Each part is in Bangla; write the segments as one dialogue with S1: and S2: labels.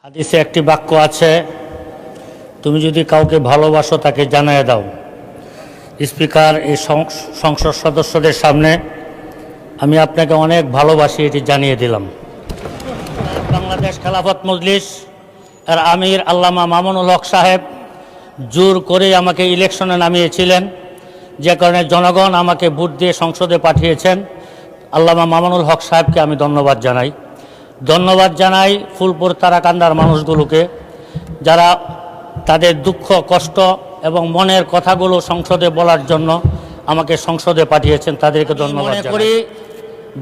S1: হাদিসে একটি বাক্য আছে, তুমি যদি কাউকে ভালোবাসো তাকে জানিয়ে দাও। স্পিকার, এই সংসদ সদস্যদের সামনে আমি আপনাকে অনেক ভালোবাসি, এটি জানিয়ে দিলাম। বাংলাদেশ খেলাফত মজলিস এর আমির আল্লামা মামুনুল হক সাহেব জোর করে আমাকে ইলেকশনে নামিয়েছিলেন, যে কারণে জনগণ আমাকে ভোট দিয়ে সংসদে পাঠিয়েছেন। আল্লামা মামুনুল হক সাহেবকে আমি ধন্যবাদ জানাই ফুলপুর তারাকান্দার মানুষগুলোকে, যারা তাদের দুঃখ কষ্ট এবং মনের কথাগুলো সংসদে বলার জন্য আমাকে সংসদে পাঠিয়েছেন, তাদেরকে ধন্যবাদ করি।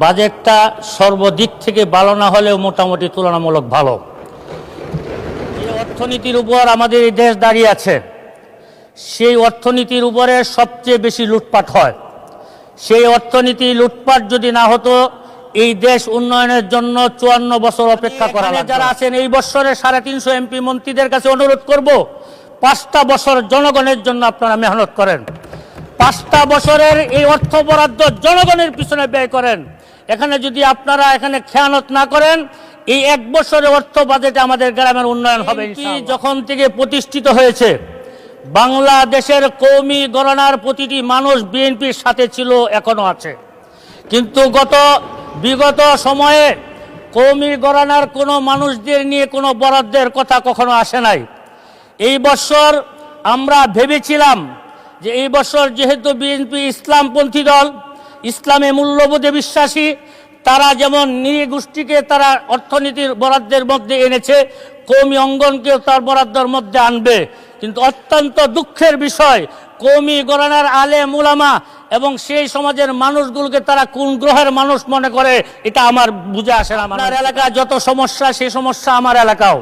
S1: বাজেটটা সর্বদিক থেকে ভালো না হলেও মোটামুটি তুলনামূলক ভালো। যে অর্থনীতির উপর আমাদের এই দেশ দাঁড়িয়ে আছে, সেই অর্থনীতির উপরে সবচেয়ে বেশি লুটপাট হয়। সেই অর্থনীতি লুটপাট যদি না হতো, এই দেশ উন্নয়নের জন্য 54 বছর অপেক্ষা করা লাগবে। যারা আছেন এই বছরে 350 এমপি মন্ত্রীদের কাছে অনুরোধ করব, 5টা বছর জনগণের জন্য আপনারা মেহনত করেন। 5টা বছরের এই অর্থ বরাদ্দ জনগণের পিছনে ব্যয় করেন। এখানে যদি আপনারা খেয়ানত না করেন, এই 1 বছরের অর্থ বাজেটে আমাদের গ্রামের উন্নয়ন হবে। যখন থেকে প্রতিষ্ঠিত হয়েছে, বাংলাদেশের কওমি গণনার প্রতিটি মানুষ বিএনপির সাথে ছিল, এখনো আছে। কিন্তু বিগত সময়ে কওমি গণনার কোনো মানুষদের নিয়ে কোনো বরাদ্দের কথা কখনো আসে নাই। এই বছর আমরা ভেবেছিলাম যে এই বছর যেহেতু বিএনপি ইসলামপন্থী দল, ইসলামে মূল্যবোধে বিশ্বাসী, তারা যেমন নৃগোষ্ঠীকে তারা অর্থনীতির বরাদ্দের মধ্যে এনেছে, কওমি অঙ্গনকেও তার বরাদ্দের মধ্যে আনবে। কিন্তু অত্যন্ত দুঃখের বিষয়, কওমি গণনার আলেম উলামা এবং সেই সমাজের মানুষগুলোকে তারা কোন গ্রহের মানুষ মনে করে, এটা আমার বুঝে আসে না। আমার এলাকায় যত সমস্যা, সেই সমস্যা আমার এলাকাও।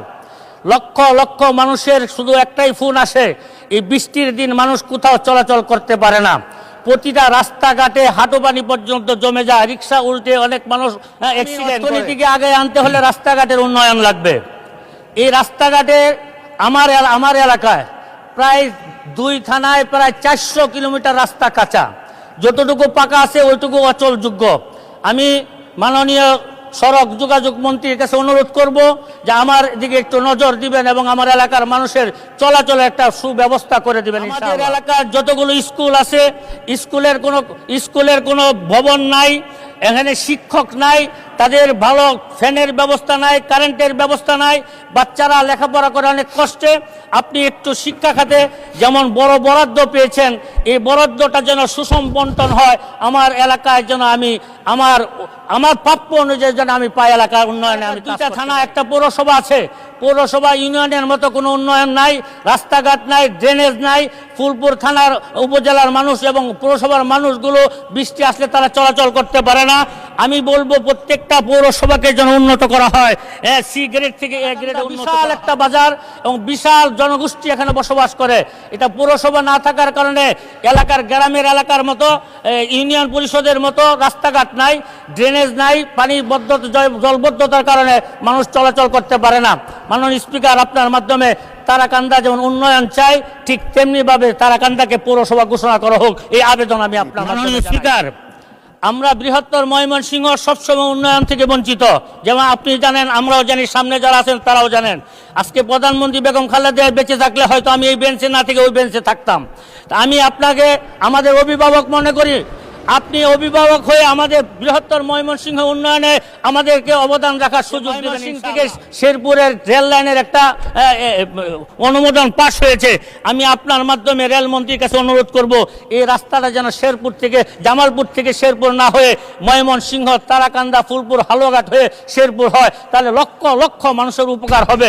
S1: লক্ষ লক্ষ মানুষের শুধু একটাই ফোন আসে, এই বৃষ্টির দিন মানুষ কোথাও চলাচল করতে পারে না। প্রতিটা রাস্তাঘাটে হাঁটু পানি পর্যন্ত জমে যায়, রিক্সা উল্টে অনেক মানুষ অ্যাক্সিডেন্ট। অর্থনীতিকে আগে আনতে হলে রাস্তাঘাটের উন্নয়ন লাগবে। এই রাস্তাঘাটে আমার এলাকায় প্রায় 2 থানায় প্রায় 400 কিলোমিটার রাস্তা কাঁচা, যতটুকু পাকা আছে ওইটুকু অচলযোগ্য। আমি মাননীয় সড়ক যোগাযোগ মন্ত্রীর কাছে অনুরোধ করব যে আমার দিকে একটু নজর দিবেন এবং আমার এলাকার মানুষের চলাচলে একটা সুব্যবস্থা করে দিবেন। আমাদের এলাকার যতগুলো স্কুল আছে, স্কুলের কোনো ভবন নাই, এখানে শিক্ষক নাই, তাদের ভালো ফ্যানের ব্যবস্থা নাই, কারেন্টের ব্যবস্থা নাই, বাচ্চারা লেখাপড়া করে অনেক কষ্টে। আপনি একটু শিক্ষা খাতে যেমন বড় বরাদ্দ পেয়েছেন, এই বরাদ্দটা যেন সুষম বন্টন হয়, আমার এলাকায় যেন আমি আমার প্রাপ্য অনুযায়ী যেন আমি পাই। এলাকার উন্নয়নে আমি 2টা থানা, একটা পৌরসভা আছে, পৌরসভা ইউনিয়নের মতো কোনো উন্নয়ন নাই, রাস্তাঘাট নাই, ড্রেনেজ নাই। ফুলপুর থানার উপজেলার মানুষ এবং পৌরসভার মানুষগুলো বৃষ্টি আসলে তারা চলাচল করতে পারে না। আমি বলবো প্রত্যেকটা পৌরসভাকে যেন উন্নত করা হয়, সি গ্রেড থেকে এ গ্রেডে। বিশাল একটা বাজার এবং বিশাল জনগোষ্ঠী এখানে বসবাস করে। এটা পৌরসভা না থাকার কারণে গ্রামের এলাকার মতো, ইউনিয়ন পরিষদের মতো রাস্তাঘাট নাই, ড্রেনেজ নাই, জলবদ্ধতার কারণে মানুষ চলাচল করতে পারে না। মাননীয় স্পিকার, আপনার মাধ্যমে তারাকান্দা যেমন উন্নয়ন চাই, ঠিক তেমনিভাবে তারাকান্দাকে পৌরসভা ঘোষণা করা হোক, এই আবেদন আমি আপনার মাননীয় স্পিকার। আমরা বৃহত্তর ময়মনসিংহ সবসময় উন্নয়ন থেকে বঞ্চিত, যেমন আপনি জানেন, আমরাও জানি, সামনে যারা আছেন তারাও জানেন। আজকে প্রধানমন্ত্রী বেগম খালেদা জিয়া বেঁচে থাকলে হয়তো আমি এই বেঞ্চে না থেকে ওই বেঞ্চে থাকতাম। আমি আপনাকে আমাদের অভিভাবক মনে করি। আপনি অভিভাবক হয়ে আমাদের বৃহত্তর ময়মনসিংহ উন্নয়নে আমাদেরকে অবদান রাখার সুযোগ দেবেন। থেকে শেরপুরের রেল লাইনের একটা অনুমোদন পাস হয়েছে। আমি আপনার মাধ্যমে রেলমন্ত্রীর কাছে অনুরোধ করব, এই রাস্তাটা যেন জামালপুর থেকে শেরপুর না হয়ে ময়মনসিংহ, তারাকান্দা, ফুলপুর, হালুয়াঘাট হয়ে শেরপুর হয়, তাহলে লক্ষ লক্ষ মানুষের উপকার হবে।